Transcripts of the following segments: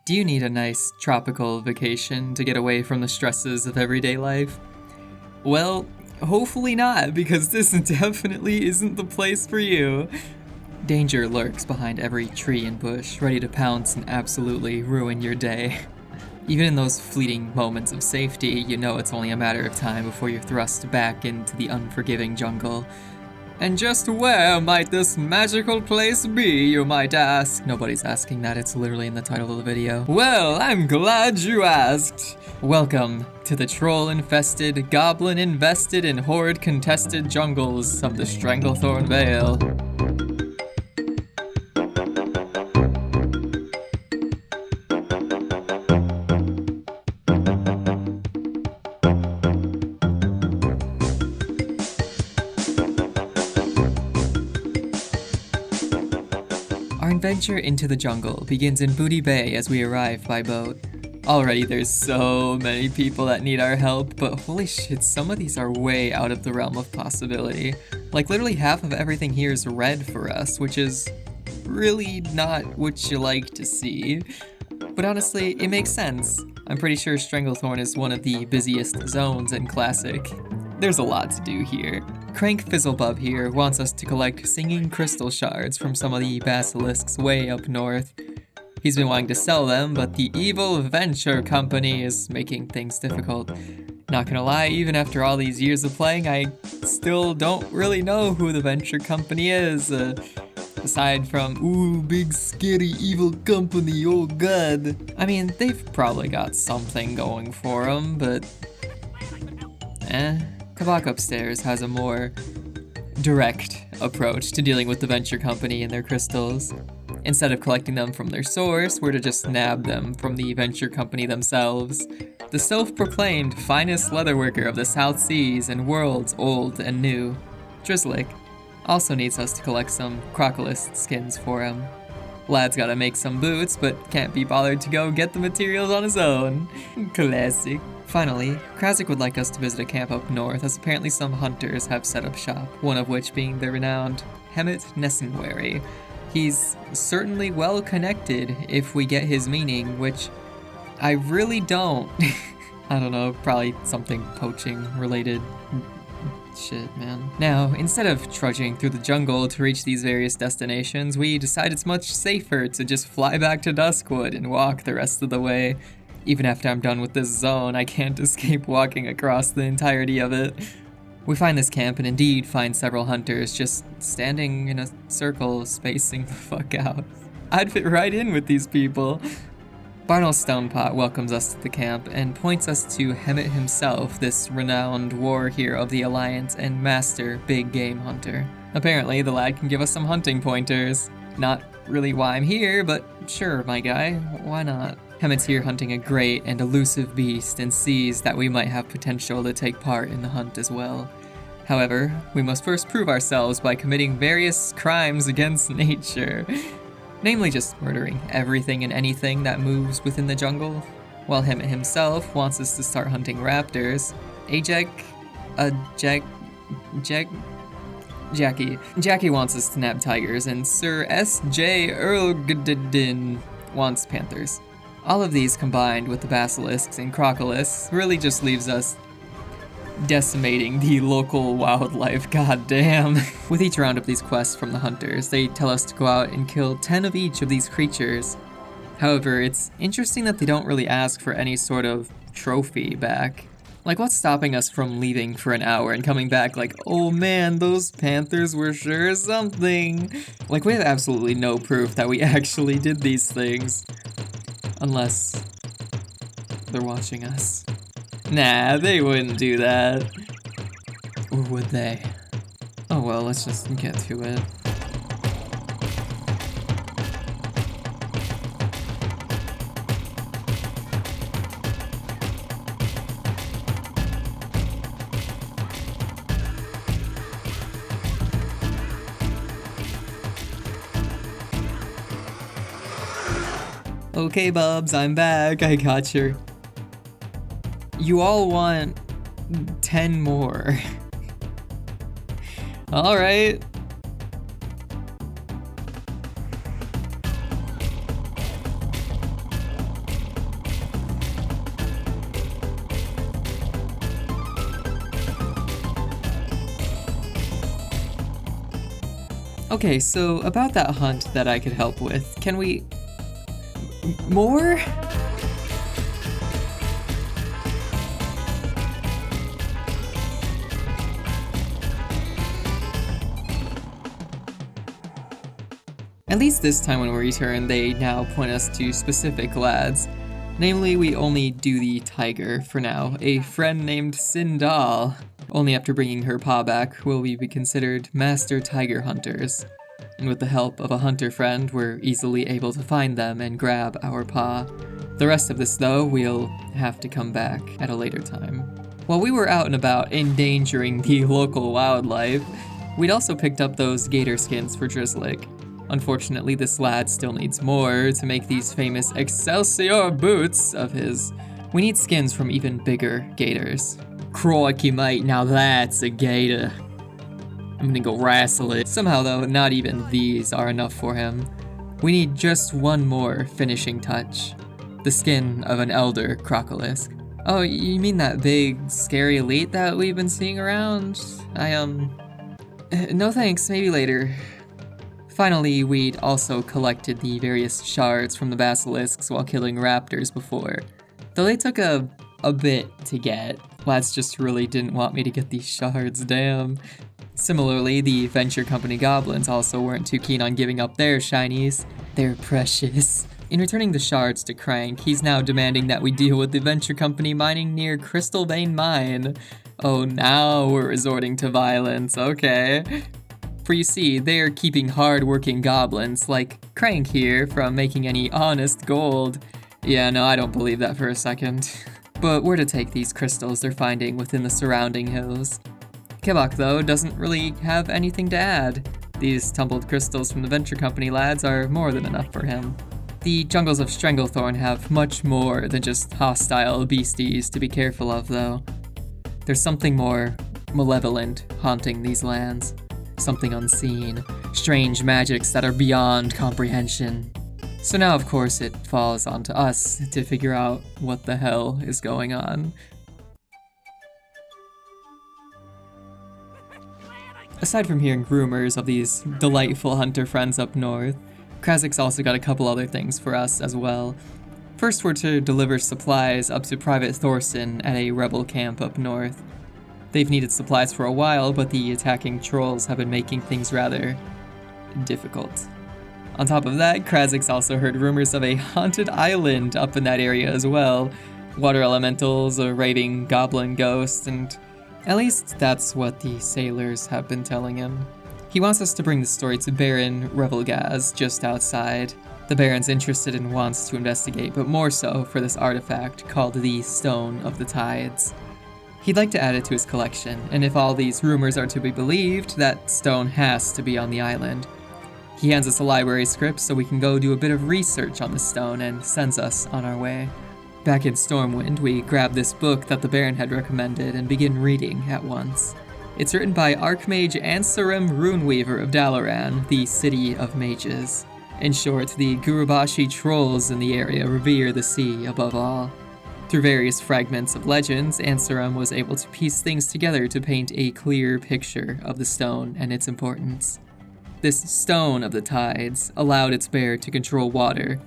Do you need a nice tropical vacation to get away from the stresses of everyday life? Well, hopefully not, because this definitely isn't the place for you. Danger lurks behind every tree and bush, ready to pounce and absolutely ruin your day. Even in those fleeting moments of safety, you know it's only a matter of time before you're thrust back into the unforgiving jungle. And just where might this magical place be, you might ask? Nobody's asking that, it's literally in the title of the video. Well, I'm glad you asked. Welcome to the troll-infested, goblin-invested, and horde-contested jungles of the Stranglethorn Vale. Our adventure into the jungle begins in Booty Bay as we arrive by boat. Already there's so many people that need our help, but holy shit, some of these are way out of the realm of possibility. Like literally half of everything here is red for us, which is really not what you like to see. But honestly, it makes sense. I'm pretty sure Stranglethorn is one of the busiest zones in Classic. There's a lot to do here. Crank Fizzlebub here wants us to collect singing crystal shards from some of the basilisks way up north. He's been wanting to sell them, but the evil venture company is making things difficult. Not gonna lie, even after all these years of playing, I still don't really know who the venture company is. Aside from, ooh, big scary evil company, oh god. I mean, they've probably got something going for them, but Kabak upstairs has a more direct approach to dealing with the venture company and their crystals. Instead of collecting them from their source, we're to just nab them from the venture company themselves. The self-proclaimed finest leatherworker of the South Seas and worlds old and new, Drizzlick, also needs us to collect some crocodile skins for him. Lad's gotta make some boots, but can't be bothered to go get the materials on his own. Classic. Finally, Krazik would like us to visit a camp up north, as apparently some hunters have set up shop, one of which being the renowned Hemet Nessenwary. He's certainly well connected if we get his meaning, which I really don't. I don't know, probably something poaching related. Shit, man. Now, instead of trudging through the jungle to reach these various destinations, we decide it's much safer to just fly back to Duskwood and walk the rest of the way. Even after I'm done with this zone, I can't escape walking across the entirety of it. We find this camp and indeed find several hunters just standing in a circle, spacing the fuck out. I'd fit right in with these people. Barnell Stonepot welcomes us to the camp and points us to Hemet himself, this renowned war hero of the Alliance and master big game hunter. Apparently, the lad can give us some hunting pointers. Not really why I'm here, but sure, my guy, why not? Hemet's here hunting a great and elusive beast and sees that we might have potential to take part in the hunt as well. However, we must first prove ourselves by committing various crimes against nature. Namely just murdering everything and anything that moves within the jungle. While Hemet himself wants us to start hunting raptors, Jackie wants us to nab tigers, and Sir S.J. Erlgdin wants panthers. All of these combined with the basilisks and crocodiles really just leaves us decimating the local wildlife, goddamn. With each round of these quests from the hunters, they tell us to go out and kill 10 of each of these creatures. However, it's interesting that they don't really ask for any sort of trophy back. Like, what's stopping us from leaving for an hour and coming back like, oh man, those panthers were sure something. Like, we have absolutely no proof that we actually did these things. Unless they're watching us. Nah, they wouldn't do that. Or would they? Oh well, let's just get to it. Okay, Bubs, I'm back. I got your... You all want 10 more. Alright. Okay, so about that hunt that I could help with, can we... more? At least this time when we return, they now point us to specific lads. Namely, we only do the tiger for now, a friend named Sindal. Only after bringing her paw back will we be considered master tiger hunters. And with the help of a hunter friend, we're easily able to find them and grab our paw. The rest of this, though, we'll have to come back at a later time. While we were out and about endangering the local wildlife, we'd also picked up those gator skins for Drizzlick. Unfortunately, this lad still needs more to make these famous Excelsior boots of his. We need skins from even bigger gators. Crikey, mate, now that's a gator. I'm gonna go wrestle it. Somehow, though, not even these are enough for him. We need just one more finishing touch. The skin of an elder crocolisk. Oh, you mean that big, scary elite that we've been seeing around? No thanks, maybe later. Finally, we'd also collected the various shards from the basilisks while killing raptors before. Though they took a bit to get. Lads just really didn't want me to get these shards, damn. Similarly, the Venture Company goblins also weren't too keen on giving up their shinies. They're precious. In returning the shards to Crank, he's now demanding that we deal with the Venture Company mining near Crystal Vein Mine. Oh, now we're resorting to violence, okay. For you see, they are keeping hard-working goblins, like Crank here, from making any honest gold. Yeah, no, I don't believe that for a second. But where to take these crystals they're finding within the surrounding hills? Kebok, though, doesn't really have anything to add. These tumbled crystals from the Venture Company lads are more than enough for him. The jungles of Stranglethorn have much more than just hostile beasties to be careful of, though. There's something more malevolent haunting these lands. Something unseen, strange magics that are beyond comprehension. So now, of course, it falls onto us to figure out what the hell is going on. Aside from hearing rumors of these delightful hunter friends up north, Krazik's also got a couple other things for us as well. First, we're to deliver supplies up to Private Thorson at a rebel camp up north. They've needed supplies for a while, but the attacking trolls have been making things rather difficult. On top of that, Krazik's also heard rumors of a haunted island up in that area as well. Water elementals, a raving goblin ghost, and at least that's what the sailors have been telling him. He wants us to bring the story to Baron Revelgaz just outside. The Baron's interested and wants to investigate, but more so for this artifact called the Stone of the Tides. He'd like to add it to his collection, and if all these rumors are to be believed, that stone has to be on the island. He hands us a library script so we can go do a bit of research on the stone and sends us on our way. Back in Stormwind, we grab this book that the Baron had recommended and begin reading at once. It's written by Archmage Ansarim Runeweaver of Dalaran, the City of Mages. In short, the Gurubashi trolls in the area revere the sea above all. Through various fragments of legends, Ansarim was able to piece things together to paint a clear picture of the stone and its importance. This Stone of the Tides allowed its bearer to control water,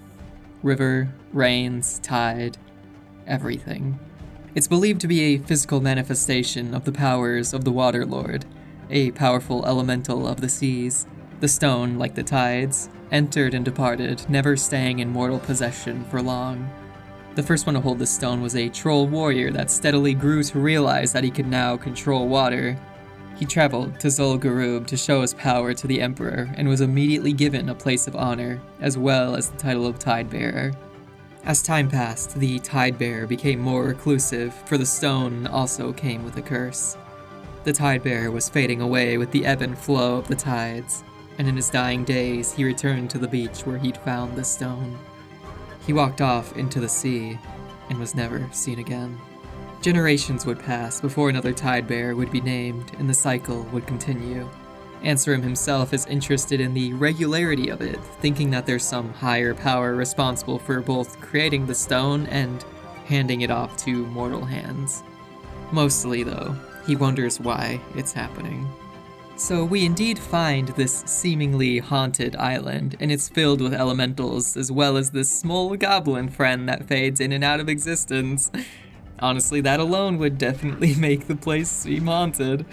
river, rains, tide, everything. It's believed to be a physical manifestation of the powers of the Water Lord, a powerful elemental of the seas. The stone, like the tides, entered and departed, never staying in mortal possession for long. The first one to hold the stone was a troll warrior that steadily grew to realize that he could now control water. He traveled to Zul'Gurub to show his power to the Emperor and was immediately given a place of honor, as well as the title of Tidebearer. As time passed, the Tidebearer became more reclusive, for the stone also came with a curse. The Tidebearer was fading away with the ebb and flow of the tides, and in his dying days he returned to the beach where he'd found the stone. He walked off into the sea, and was never seen again. Generations would pass before another Tidebearer would be named, and the cycle would continue. Ansarim himself is interested in the regularity of it, thinking that there's some higher power responsible for both creating the stone and handing it off to mortal hands. Mostly, though, he wonders why it's happening. So we indeed find this seemingly haunted island, and it's filled with elementals, as well as this small goblin friend that fades in and out of existence. Honestly, that alone would definitely make the place seem haunted.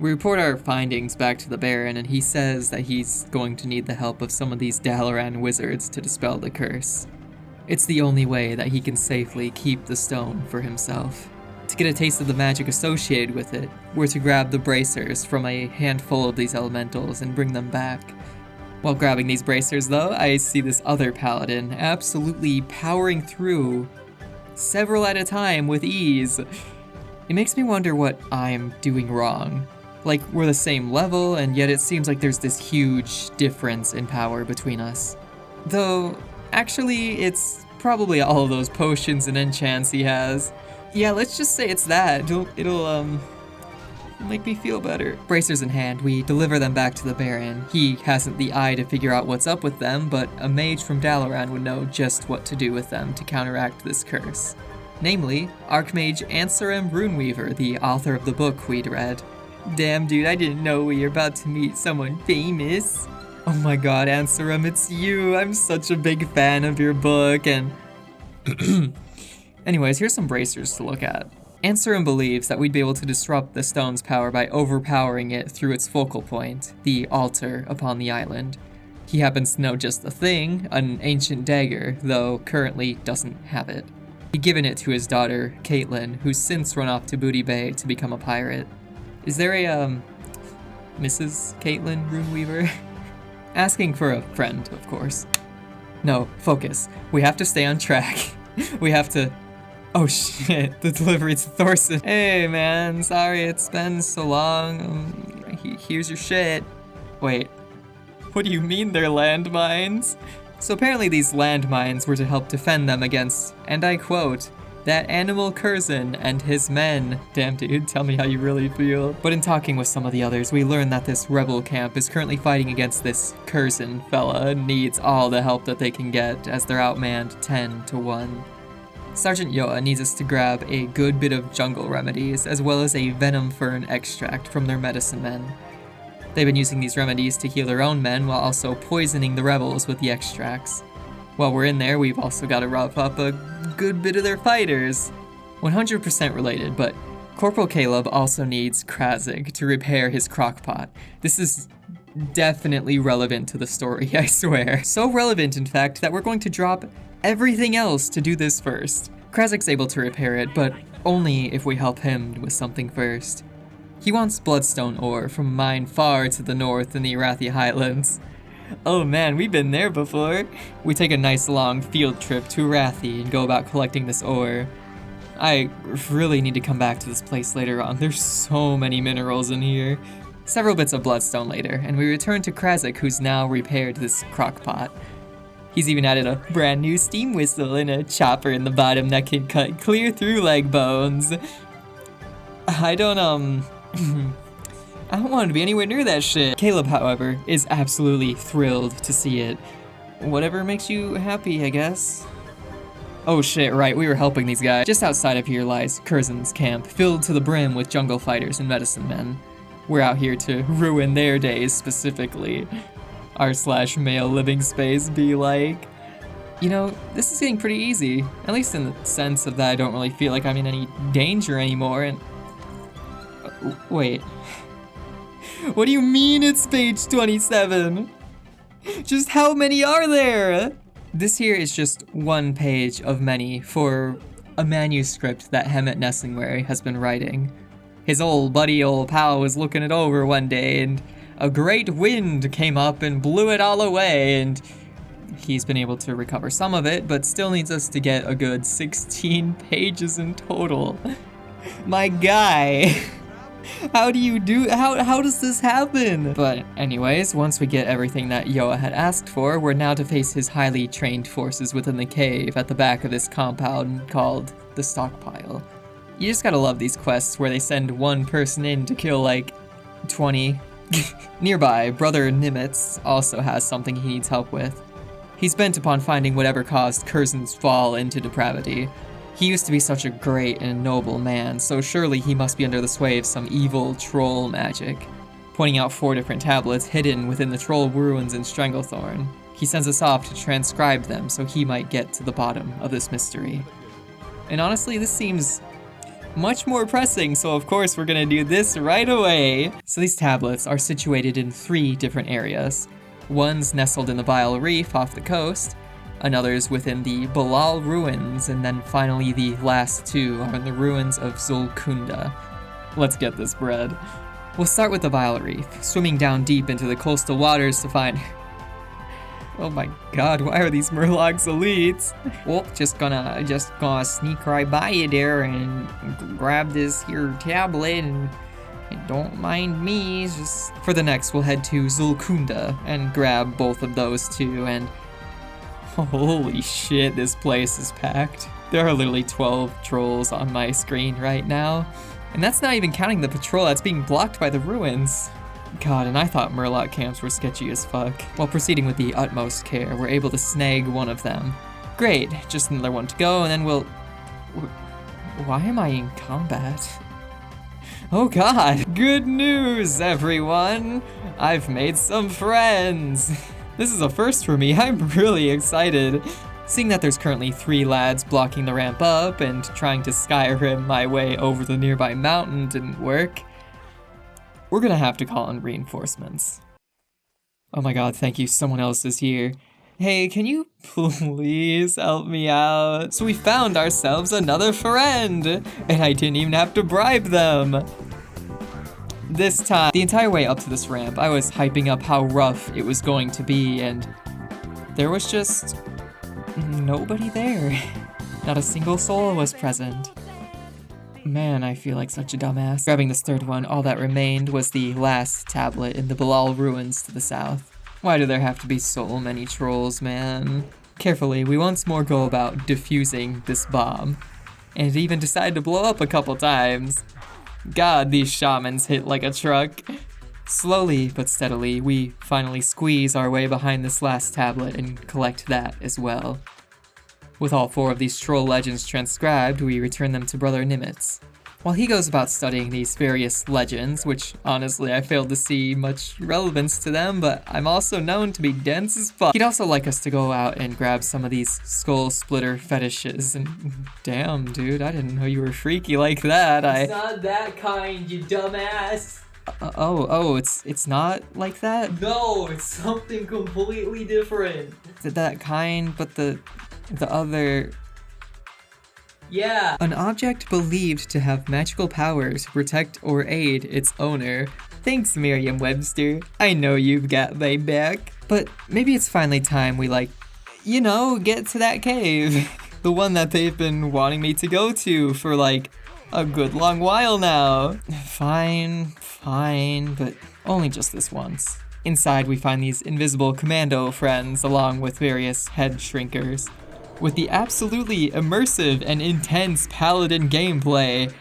We report our findings back to the Baron, and he says that he's going to need the help of some of these Dalaran wizards to dispel the curse. It's the only way that he can safely keep the stone for himself. To get a taste of the magic associated with it, we're to grab the bracers from a handful of these elementals and bring them back. While grabbing these bracers though, I see this other paladin absolutely powering through several at a time with ease. It makes me wonder what I'm doing wrong. Like, we're the same level, and yet it seems like there's this huge difference in power between us. Though, actually, it's probably all of those potions and enchants he has. Yeah, let's just say it's that. It'll make me feel better. Bracers in hand, we deliver them back to the Baron. He hasn't the eye to figure out what's up with them, but a mage from Dalaran would know just what to do with them to counteract this curse. Namely, Archmage Ansarim Runeweaver, the author of the book we'd read. Damn, dude, I didn't know we were about to meet someone famous. Oh my god, Ansarim, it's you. I'm such a big fan of your book, and... Anyways, here's some bracers to look at. Ansarim believes that we'd be able to disrupt the stone's power by overpowering it through its focal point, the altar upon the island. He happens to know just the thing, an ancient dagger, though currently doesn't have it. He'd given it to his daughter, Caitlin, who's since run off to Booty Bay to become a pirate. Is there a, Mrs. Caitlin Runeweaver? Asking for a friend, of course. No, focus. We have to stay on track. We have to... Oh shit, the delivery to Thorson. Hey man, sorry it's been so long. Here's your shit. Wait, what do you mean they're landmines? So apparently these landmines were to help defend them against, and I quote, that animal Curzon and his men. Damn dude, tell me how you really feel. But in talking with some of the others, we learn that this rebel camp is currently fighting against this Curzon fella and needs all the help that they can get as they're outmanned 10-1. Sergeant Yoa needs us to grab a good bit of jungle remedies as well as a venom fern extract from their medicine men. They've been using these remedies to heal their own men while also poisoning the rebels with the extracts. While we're in there, we've also got to rough up a good bit of their fighters. 100% related, but Corporal Caleb also needs Krazig to repair his crockpot. This is definitely relevant to the story, I swear. So relevant, in fact, that we're going to drop everything else to do this first. Krazig's able to repair it, but only if we help him with something first. He wants bloodstone ore from a mine far to the north in the Arathi Highlands. Oh man, we've been there before. We take a nice long field trip to Arathi and go about collecting this ore. I really need to come back to this place later on. There's so many minerals in here. Several bits of bloodstone later, and we return to Krazig, who's now repaired this crockpot. He's even added a brand new steam whistle and a chopper in the bottom that can cut clear through leg bones. I don't want to be anywhere near that shit. Caleb, however, is absolutely thrilled to see it. Whatever makes you happy, I guess. Oh shit, right, we were helping these guys. Just outside of here lies Curzon's camp, filled to the brim with jungle fighters and medicine men. We're out here to ruin their days specifically. R/male living space be like. You know, this is getting pretty easy. At least in the sense of that I don't really feel like I'm in any danger anymore and... Wait. What do you mean it's page 27? Just how many are there? This here is just one page of many for a manuscript that Hemet Nessingwary has been writing. His old pal was looking it over one day and a great wind came up and blew it all away, and he's been able to recover some of it, but still needs us to get a good 16 pages in total. My guy. How does this happen? But anyways, once we get everything that Yoa had asked for, we're now to face his highly trained forces within the cave at the back of this compound called the Stockpile. You just gotta love these quests where they send one person in to kill like 20. Nearby, Brother Nimitz also has something he needs help with. He's bent upon finding whatever caused Curzon's fall into depravity. He used to be such a great and noble man, so surely he must be under the sway of some evil troll magic. pointing out 4 different tablets hidden within the troll ruins in Stranglethorn. He sends us off to transcribe them so he might get to the bottom of this mystery. And honestly, this seems much more pressing, so of course we're gonna do this right away. So these tablets are situated in 3 different areas. One's nestled in the Vale Reef off the coast, another's within the Balaal ruins, and then finally the last 2 are in the ruins of Zulkunda. Let's get this bread. We'll start with the Vale Reef, swimming down deep into the coastal waters to find... Oh my god, why are these murlocs elites? Well, just gonna sneak right by you there and grab this here tablet and don't mind me. Just for the next, we'll head to Zulkunda and grab both of those 2, and holy shit, this place is packed. There are literally 12 trolls on my screen right now, and that's not even counting the patrol that's being blocked by the ruins. God, and I thought murloc camps were sketchy as fuck. While proceeding with the utmost care, we're able to snag one of them. Great, just another one to go, and then we'll... Why am I in combat? Oh god! Good news, everyone! I've made some friends! This is a first for me, I'm really excited. Seeing that there's currently 3 lads blocking the ramp up and trying to Skyrim my way over the nearby mountain didn't work, we're gonna have to call in reinforcements. Oh my god, thank you, someone else is here. Hey, can you please help me out? So we found ourselves another friend, and I didn't even have to bribe them. This time, the entire way up to this ramp, I was hyping up how rough it was going to be, and there was just nobody there. Not a single soul was present. Man, I feel like such a dumbass. Grabbing this 3rd one, all that remained was the last tablet in the Balaal ruins to the south. Why do there have to be so many trolls, man? Carefully, we once more go about defusing this bomb, and it even decided to blow up a couple times. God, these shamans hit like a truck. Slowly but steadily, we finally squeeze our way behind this last tablet and collect that as well. With all 4 of these troll legends transcribed, we return them to Brother Nimitz. While he goes about studying these various legends, which honestly I failed to see much relevance to them, but I'm also known to be dense as fuck, he'd also like us to go out and grab some of these skull splitter fetishes, and damn dude, I didn't know you were freaky like that. It's not that kind, you dumbass! It's not like that? No, it's something completely different. That kind, but the other... Yeah. An object believed to have magical powers to protect or aid its owner. Thanks, Merriam-Webster. I know you've got my back. But maybe it's finally time we, get to that cave. The one that they've been wanting me to go to for, a good long while now. Fine, but only just this once. Inside, we find these invisible commando friends along with various head shrinkers. With the absolutely immersive and intense paladin gameplay,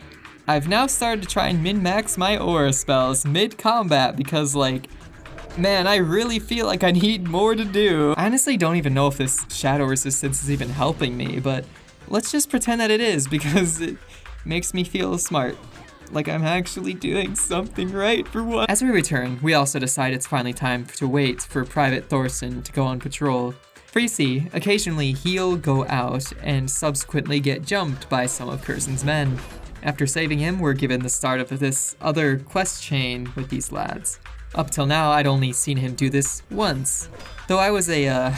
I've now started to try and min-max my aura spells mid-combat because, man, I really feel like I need more to do. I honestly don't even know if this shadow resistance is even helping me, but let's just pretend that it is because it makes me feel smart. Like I'm actually doing something right for once. As we return, we also decide it's finally time to wait for Private Thorson to go on patrol. For you see, occasionally he'll go out and subsequently get jumped by some of Curzon's men. After saving him, we're given the start of this other quest chain with these lads. Up till now, I'd only seen him do this once, though I was a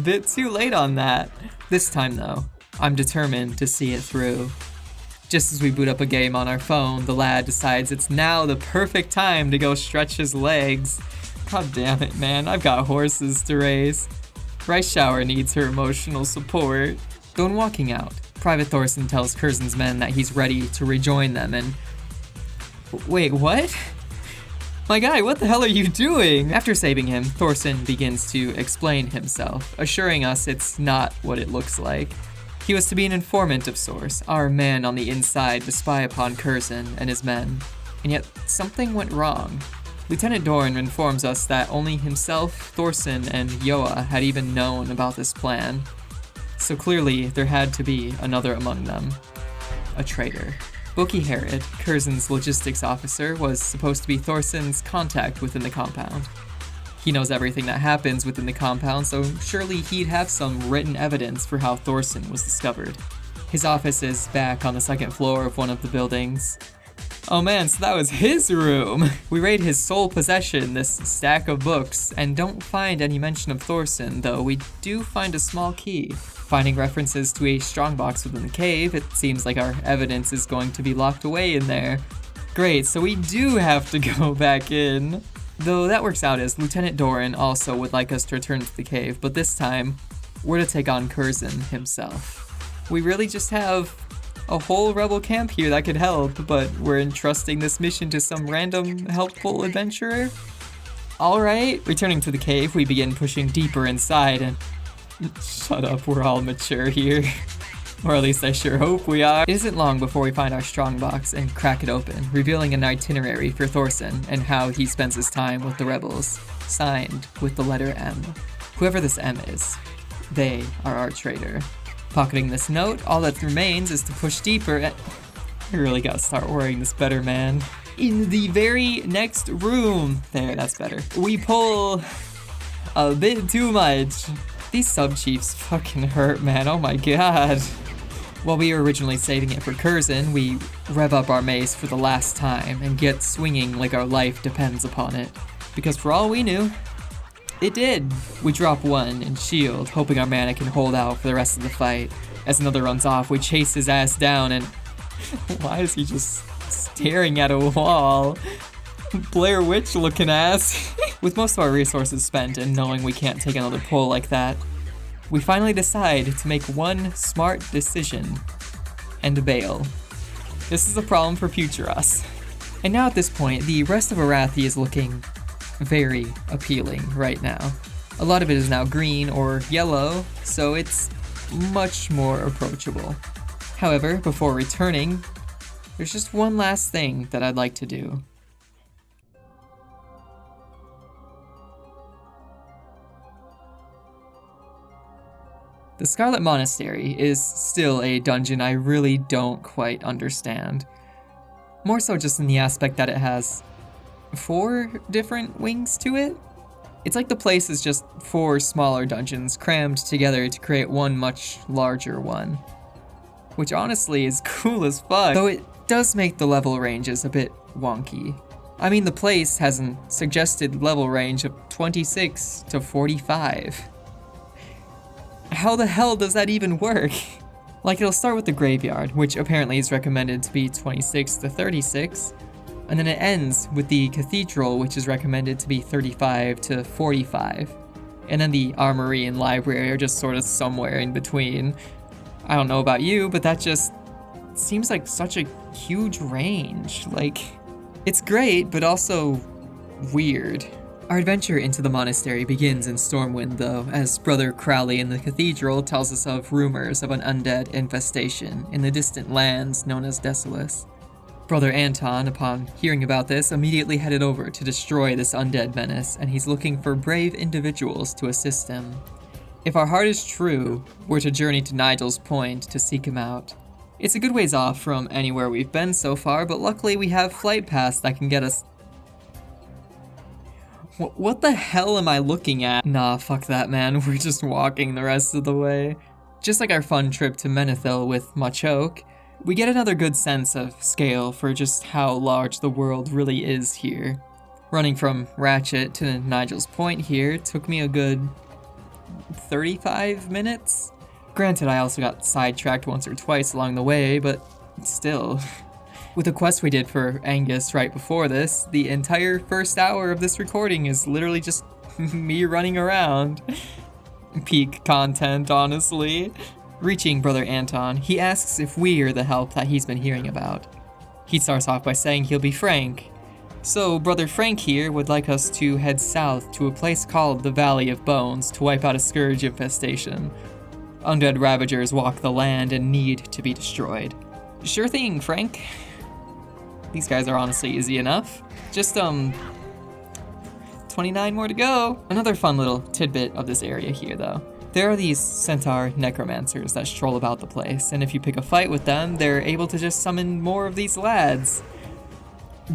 bit too late on that. This time though, I'm determined to see it through. Just as we boot up a game on our phone, the lad decides it's now the perfect time to go stretch his legs. God damn it, man, I've got horses to race. Rice Shower needs her emotional support. Though in walking out, Private Thorson tells Curzon's men that he's ready to rejoin them and... Wait, what? My guy, what the hell are you doing? After saving him, Thorson begins to explain himself, assuring us it's not what it looks like. He was to be an informant of sorts, our man on the inside to spy upon Curzon and his men. And yet, something went wrong. Lieutenant Doran informs us that only himself, Thorson, and Yoa had even known about this plan. So clearly, there had to be another among them. A traitor. Boki Herod, Curzon's logistics officer, was supposed to be Thorsen's contact within the compound. He knows everything that happens within the compound, so surely he'd have some written evidence for how Thorsen was discovered. His office is back on the second floor of one of the buildings. Oh man, so that was his room! We raid his sole possession, this stack of books, and don't find any mention of Thorsen, though we do find a small key. Finding references to a strongbox within the cave, it seems like our evidence is going to be locked away in there. Great, so we do have to go back in. Though that works out as Lieutenant Doran also would like us to return to the cave, but this time, we're to take on Curzon himself. We really just have a whole rebel camp here that could help, but we're entrusting this mission to some random helpful adventurer? Alright, returning to the cave, we begin pushing deeper inside and... Shut up, we're all mature here. Or at least I sure hope we are. It isn't long before we find our strongbox and crack it open, revealing an itinerary for Thorsen and how he spends his time with the rebels, signed with the letter M. Whoever this M is, they are our traitor. Pocketing this note, all that remains is to push deeper and... I really gotta start wearing this better, man. In the very next room, there, that's better, we pull a bit too much. These sub-chiefs fucking hurt, man, oh my god. While we were originally saving it for Curzon, we rev up our mace for the last time and get swinging like our life depends upon it. Because for all we knew, it did. We drop one and shield, hoping our mana can hold out for the rest of the fight. As another runs off, we chase his ass down and... Why is he just staring at a wall? Blair Witch looking ass. With most of our resources spent and knowing we can't take another pull like that, we finally decide to make one smart decision and bail. This is a problem for future us. And now at this point, the rest of Arathi is looking very appealing right now. A lot of it is now green or yellow, so it's much more approachable. However, before returning, there's just one last thing that I'd like to do. The Scarlet Monastery is still a dungeon I really don't quite understand. More so just in the aspect that it has 4 different wings to it. It's like the place is just 4 smaller dungeons crammed together to create one much larger one. Which honestly is cool as fuck, though it does make the level ranges a bit wonky. I mean, the place has a suggested level range of 26 to 45. How the hell does that even work? Like, it'll start with the graveyard, which apparently is recommended to be 26 to 36, and then it ends with the cathedral, which is recommended to be 35 to 45. And then the armory and library are just sort of somewhere in between. I don't know about you, but that just seems like such a huge range. Like, it's great, but also weird. Our adventure into the monastery begins in Stormwind, though, as Brother Crowley in the cathedral tells us of rumors of an undead infestation in the distant lands known as Desolus. Brother Anton, upon hearing about this, immediately headed over to destroy this undead menace, and he's looking for brave individuals to assist him. If our heart is true, we're to journey to Nigel's Point to seek him out. It's a good ways off from anywhere we've been so far, but luckily we have flight paths that can get us... What the hell am I looking at? Nah, fuck that, man. We're just walking the rest of the way. Just like our fun trip to Menethil with Machoke, we get another good sense of scale for just how large the world really is here. Running from Ratchet to Nigel's Point here took me a good 35 minutes. Granted, I also got sidetracked once or twice along the way, but still. With the quest we did for Angus right before this, the entire first hour of this recording is literally just me running around. Peak content, honestly. Reaching Brother Anton, he asks if we are the help that he's been hearing about. He starts off by saying he'll be Frank. So Brother Frank here would like us to head south to a place called the Valley of Bones to wipe out a scourge infestation. Undead ravagers walk the land and need to be destroyed. Sure thing, Frank. These guys are honestly easy enough. Just, 29 more to go. Another fun little tidbit of this area here, though. There are these centaur necromancers that stroll about the place, and if you pick a fight with them, they're able to just summon more of these lads.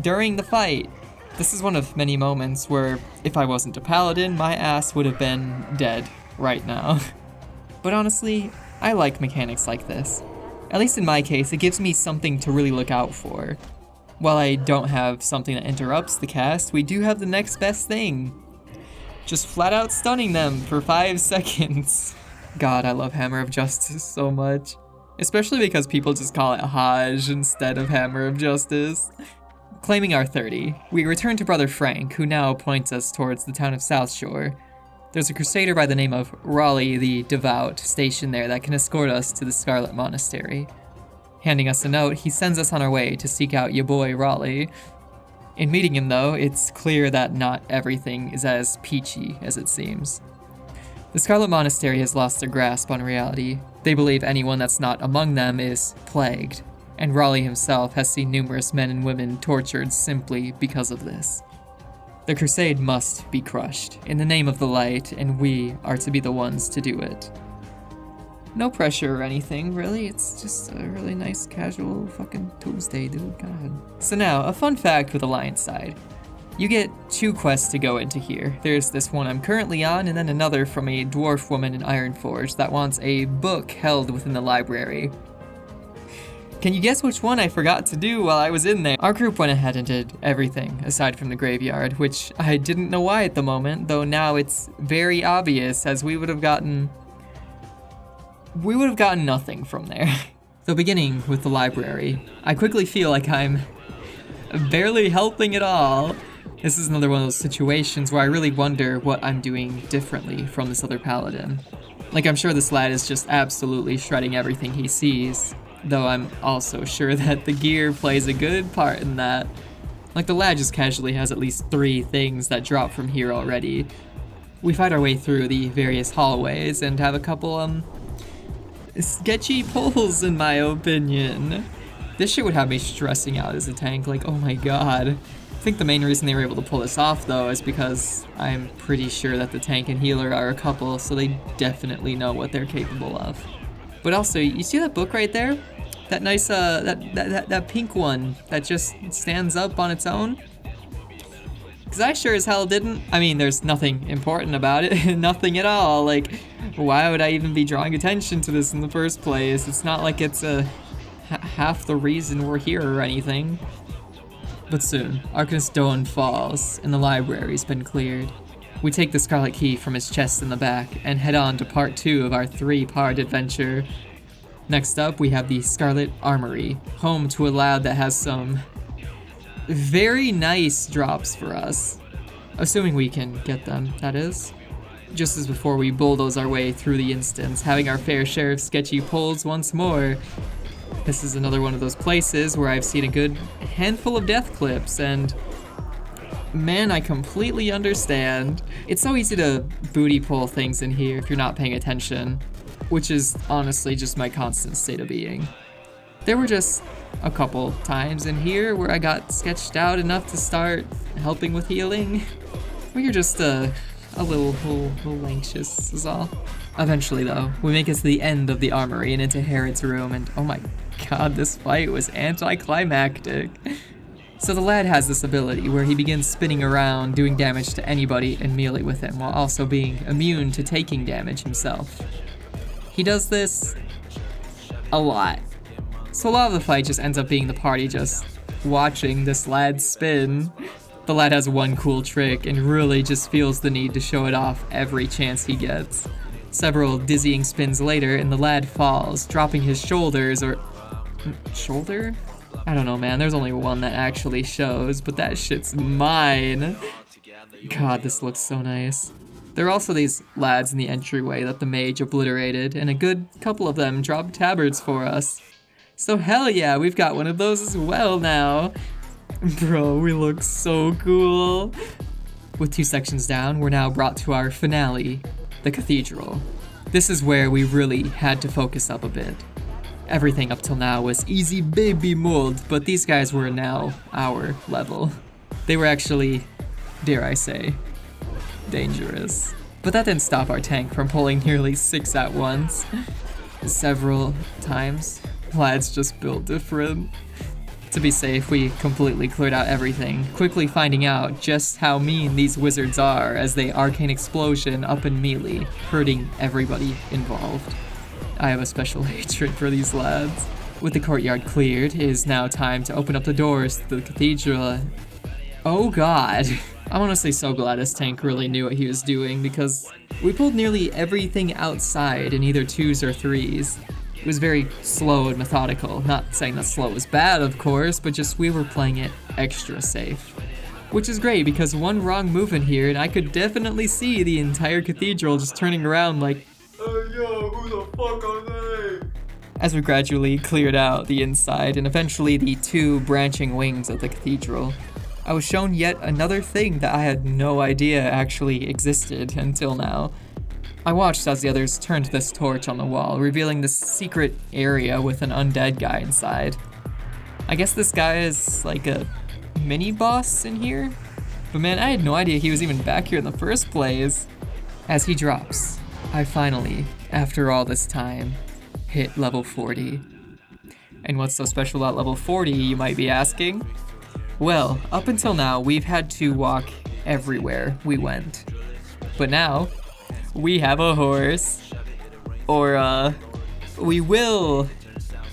During the fight, this is one of many moments where if I wasn't a paladin, my ass would have been dead right now. But honestly, I like mechanics like this. At least in my case, it gives me something to really look out for. While I don't have something that interrupts the cast, we do have the next best thing. Just flat out stunning them for 5 seconds. God, I love Hammer of Justice so much. Especially because people just call it Hajj instead of Hammer of Justice. Claiming our 30, we return to Brother Frank, who now points us towards the town of South Shore. There's a crusader by the name of Raleigh the Devout stationed there that can escort us to the Scarlet Monastery. Handing us a note, he sends us on our way to seek out ya boy Raleigh. In meeting him though, it's clear that not everything is as peachy as it seems. The Scarlet Monastery has lost their grasp on reality. They believe anyone that's not among them is plagued, and Raleigh himself has seen numerous men and women tortured simply because of this. The crusade must be crushed in the name of the light, and we are to be the ones to do it. No pressure or anything, really. It's just a really nice casual fucking Tuesday, dude. God. So now, a fun fact with Alliance side. You get 2 quests to go into here. There's this one I'm currently on, and then another from a dwarf woman in Ironforge that wants a book held within the library. Can you guess which one I forgot to do while I was in there? Our group went ahead and did everything aside from the graveyard, which I didn't know why at the moment, though now it's very obvious as we would have gotten nothing from there. So beginning with the library, I quickly feel like I'm barely helping at all. This is another one of those situations where I really wonder what I'm doing differently from this other paladin. Like, I'm sure this lad is just absolutely shredding everything he sees, though I'm also sure that the gear plays a good part in that. Like, the lad just casually has at least 3 things that drop from here already. We fight our way through the various hallways and have a couple, sketchy pulls in my opinion. This shit would have me stressing out as a tank, like, oh my god. I think the main reason they were able to pull this off though is because I'm pretty sure that the tank and healer are a couple, so they definitely know what they're capable of. But also, you see that book right there? That nice, that pink one that just stands up on its own? Because I sure as hell didn't. I mean, there's nothing important about it, nothing at all. Like, why would I even be drawing attention to this in the first place? It's not like it's half the reason we're here or anything. But soon, Arcanist Doan falls, and the library's been cleared. We take the Scarlet Key from his chest in the back, and head on to part 2 of our 3-part adventure. Next up, we have the Scarlet Armory, home to a lad that has some very nice drops for us. Assuming we can get them, that is. Just as before we bulldoze our way through the instance, having our fair share of sketchy pulls once more. This is another one of those places where I've seen a good handful of death clips, and man, I completely understand. It's so easy to booty pull things in here if you're not paying attention, which is honestly just my constant state of being. There were just a couple times in here where I got sketched out enough to start helping with healing. We were just a little anxious is all. Eventually though, we make it to the end of the armory and into Herod's room, and oh my god, this fight was anticlimactic. So the lad has this ability where he begins spinning around, doing damage to anybody in melee with him, while also being immune to taking damage himself. He does this a lot. So a lot of the fight just ends up being the party just watching this lad spin. The lad has one cool trick and really just feels the need to show it off every chance he gets. Several dizzying spins later, and the lad falls, dropping his shoulders or... shoulder? I don't know, man. There's only one that actually shows, but that shit's mine. God, this looks so nice. There are also these lads in the entryway that the mage obliterated, and a good couple of them dropped tabards for us. So hell yeah, we've got one of those as well now. Bro, we look so cool. With 2 sections down, we're now brought to our finale, the cathedral. This is where we really had to focus up a bit. Everything up till now was easy baby mold, but these guys were now our level. They were actually, dare I say, dangerous. But that didn't stop our tank from pulling nearly 6 at once. Several times. Lads just built different. To be safe, we completely cleared out everything, quickly finding out just how mean these wizards are as they arcane explosion up in melee, hurting everybody involved. I have a special hatred for these lads. With the courtyard cleared, it is now time to open up the doors to the cathedral. Oh god. I'm honestly so glad this tank really knew what he was doing because we pulled nearly everything outside in either 2s or 3s. It was very slow and methodical. Not saying that slow was bad, of course, but just we were playing it extra safe. Which is great because one wrong move in here and I could definitely see the entire cathedral just turning around like, "Hey yo, who the fuck are they?" As we gradually cleared out the inside and eventually the 2 branching wings of the cathedral, I was shown yet another thing that I had no idea actually existed until now. I watched as the others turned this torch on the wall, revealing this secret area with an undead guy inside. I guess this guy is like a mini-boss in here? But man, I had no idea he was even back here in the first place. As he drops, I finally, after all this time, hit level 40. And what's so special about level 40, you might be asking? Well, up until now, we've had to walk everywhere we went. But now, we have a horse. Or, we will,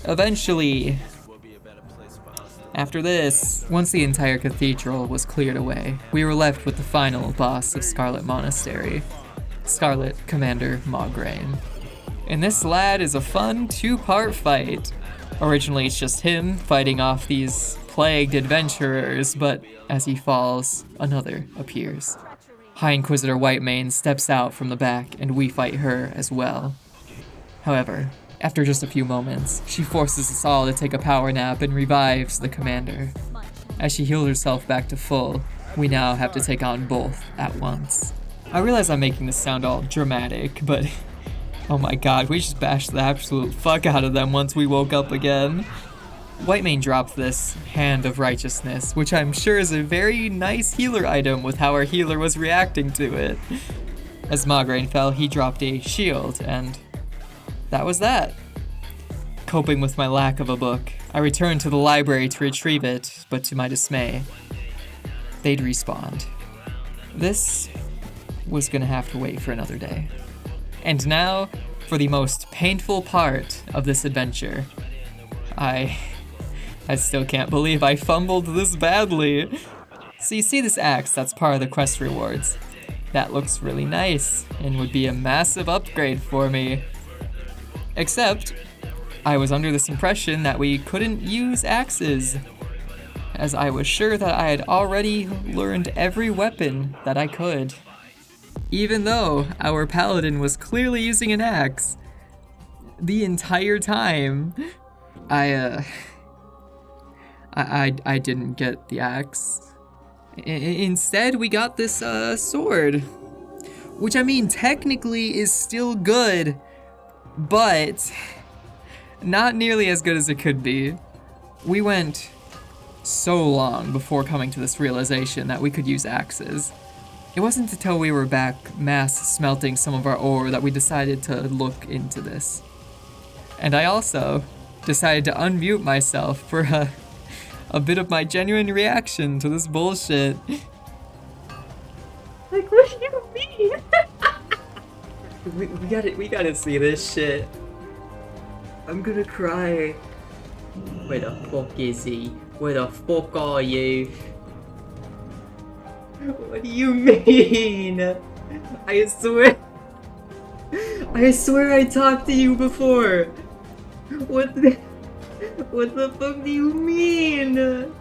eventually. After this, once the entire cathedral was cleared away, we were left with the final boss of Scarlet Monastery, Scarlet Commander Maugraine. And this lad is a fun 2-part fight. Originally, it's just him fighting off these plagued adventurers, but as he falls, another appears. High Inquisitor Whitemane steps out from the back, and we fight her as well. However, after just a few moments, she forces us all to take a power nap and revives the commander. As she heals herself back to full, we now have to take on both at once. I realize I'm making this sound all dramatic, but oh my god, we just bashed the absolute fuck out of them once we woke up again. Whitemane dropped this Hand of Righteousness, which I'm sure is a very nice healer item with how our healer was reacting to it. As Maugraine fell, he dropped a shield, and that was that. Coping with my lack of a book, I returned to the library to retrieve it, but to my dismay, they'd respawned. This was gonna have to wait for another day. And now, for the most painful part of this adventure. I still can't believe I fumbled this badly. So you see this axe that's part of the quest rewards. That looks really nice and would be a massive upgrade for me. Except, I was under this impression that we couldn't use axes, as I was sure that I had already learned every weapon that I could. Even though our paladin was clearly using an axe the entire time, I didn't get the axe. Instead, we got this sword, which I mean technically is still good, but not nearly as good as it could be. We went so long before coming to this realization that we could use axes. It wasn't until we were back mass smelting some of our ore that we decided to look into this. And I also decided to unmute myself for a bit of my genuine reaction to this bullshit. Like, what do you mean? we gotta see this shit. I'm gonna cry. Where the fuck is he? Where the fuck are you? What do you mean? I swear I talked to you before. What the fuck do you mean?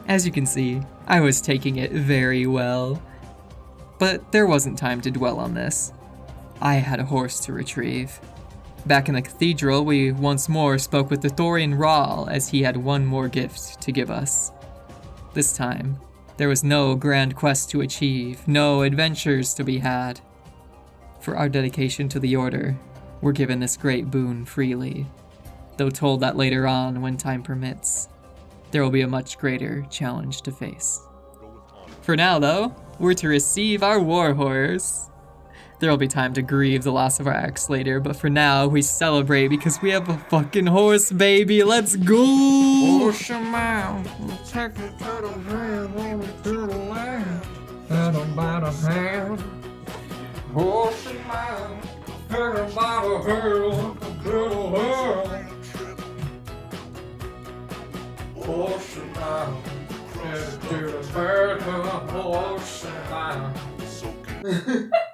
As you can see, I was taking it very well. But there wasn't time to dwell on this. I had a horse to retrieve. Back in the cathedral, we once more spoke with the Thorian Rahl as he had one more gift to give us. This time, there was no grand quest to achieve, no adventures to be had. For our dedication to the Order, we're given this great boon freely, though told that later on, when time permits, there will be a much greater challenge to face. For now, though, we're to receive our war horse. There will be time to grieve the loss of our ex later, but for now, we celebrate because we have a fucking horse, baby. Let's go! Horse mouth, take me to the land, want me to the land, and I'm by the hand. Horse mouth, take me by the hell, to the world. Horse mouth, take me to the bird, horse mouth.